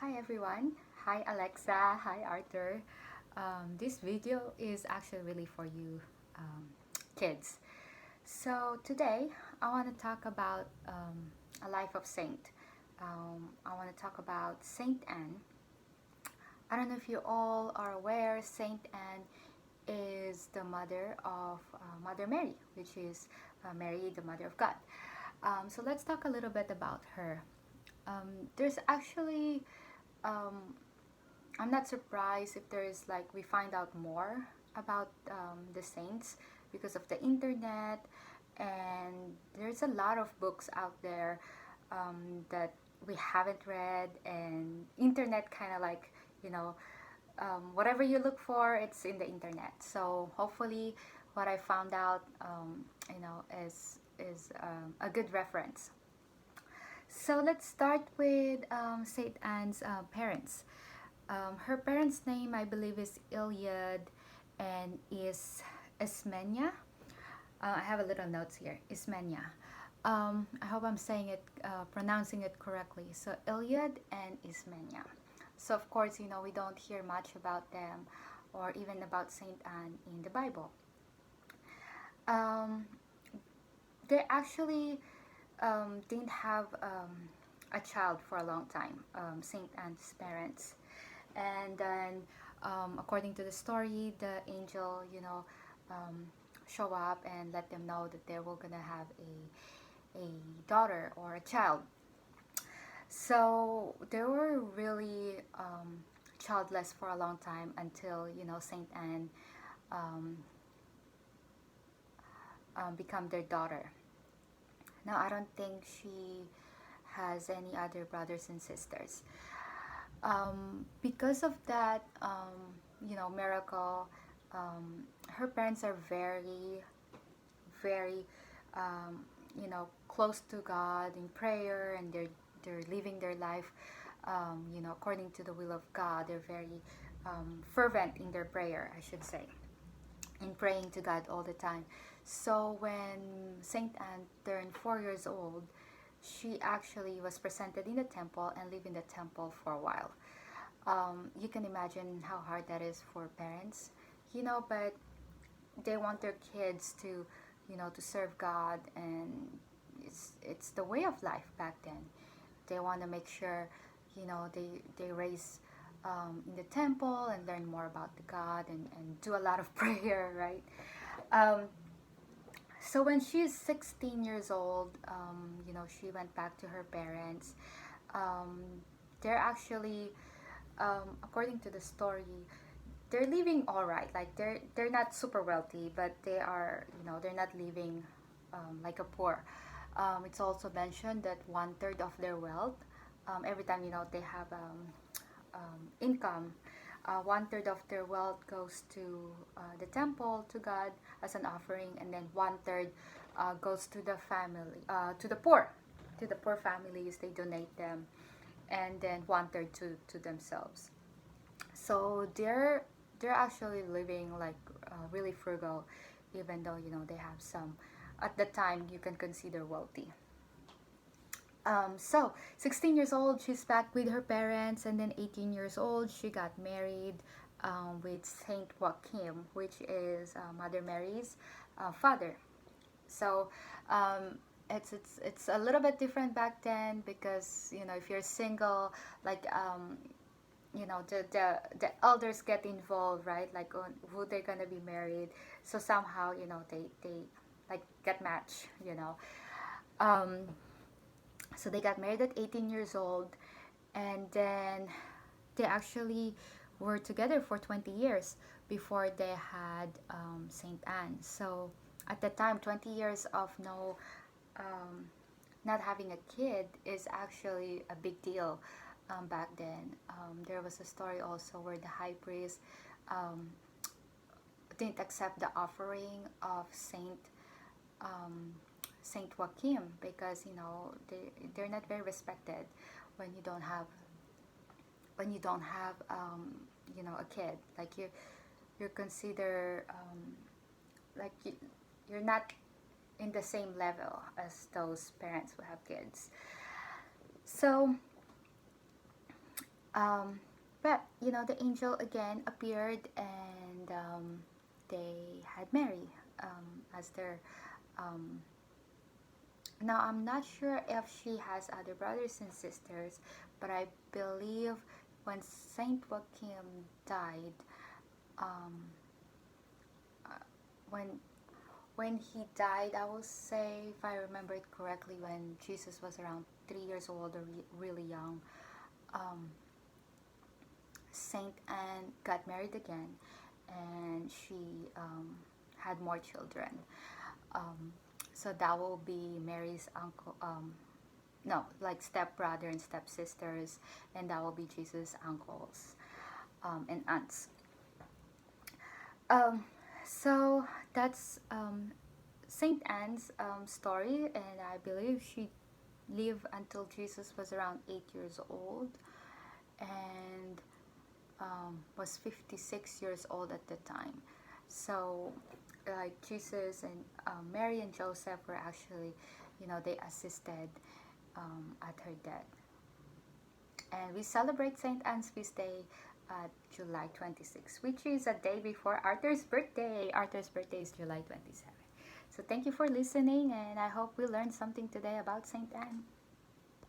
Hi everyone. Hi Alexa. Hi Arthur. This video is actually really for you kids. So today I want to talk about a life of saint. I want to talk about Saint Anne. I don't know if you all are aware, Saint Anne is the mother of Mother Mary, which is Mary, the mother of God. So let's talk a little bit about her. There's actually um, I'm not surprised if there's like we find out more about the saints because of the internet, and there's a lot of books out there that we haven't read, and internet kind of like you know whatever you look for, it's in the internet. So hopefully, what I found out, is a good reference. So let's start with Saint Anne's parents. Her parents' name, I believe, is Iliad and is Ismenia. I have a little notes here. Ismenia. I hope I'm saying it, pronouncing it correctly. So Iliad and Ismenia. So of course, we don't hear much about them, or even about Saint Anne in the Bible. Um, they actually didn't have a child for a long time. Saint Anne's parents. And then according to the story, the angel um, show up and let them know that they were gonna have a daughter or a child. So they were really childless for a long time until Saint Anne um, become their daughter. Now I don't think she has any other brothers and sisters. Because of that, miracle, her parents are very, very, close to God in prayer, and they're living their life, according to the will of God. They're very fervent in their prayer, I should say, in praying to God all the time. So when Saint Anne turned 4 years old, she actually was presented in the temple and lived in the temple for a while. You can imagine how hard that is for parents, but they want their kids to serve God, and it's the way of life back then. They want to make sure, they raise in the temple and learn more about the God, and do a lot of prayer, right? Um, so when she's 16 years old, she went back to her parents. Um, they're actually, according to the story, they're living all right. Like they're not super wealthy, but they are, they're not living like a poor. It's also mentioned that 1/3 of their wealth, every time they have income, 1/3 of their wealth goes to the temple, to God, as an offering, and then 1/3 goes to the family, to the poor families. They donate them, and then 1/3 to themselves. So they're actually living like really frugal, even though they have some. At the time, you can consider wealthy. So 16 years old, she's back with her parents, and then 18 years old, she got married with Saint Joachim, which is Mother Mary's father. So it's a little bit different back then, because if you're single, like the elders get involved, right? Like on who they're gonna be married. So somehow they like get matched. Um, so they got married at 18 years old, and then they actually were together for 20 years before they had Saint Anne. So at the time, 20 years of um, not having a kid is actually a big deal back then. There was a story also where the high priest um, didn't accept the offering of um, Saint Joachim, because they're not very respected when you don't have a kid. Like you're considered like you're not in the same level as those parents who have kids. So But the angel again appeared, and they had Mary as their. Um, Now, I'm not sure if she has other brothers and sisters, but I believe when Saint Joachim died, um, uh, when when he died, I will say, if I remember it correctly, when Jesus was around 3 years old or really young, um, Saint Anne got married again, and she had more children. Um, so that will be Mary's uncle. No, like stepbrother and stepsisters, and that will be Jesus' uncles and aunts. Um, so that's Saint Anne's story, and I believe she lived until Jesus was around 8 years old, and was 56 years old at the time. So, like Jesus and Mary and Joseph were actually, they assisted at her death. And we celebrate St. Anne's Feast Day July 26th, which is a day before Arthur's birthday. Arthur's birthday is July 27th. So thank you for listening, and I hope we learned something today about St. Anne.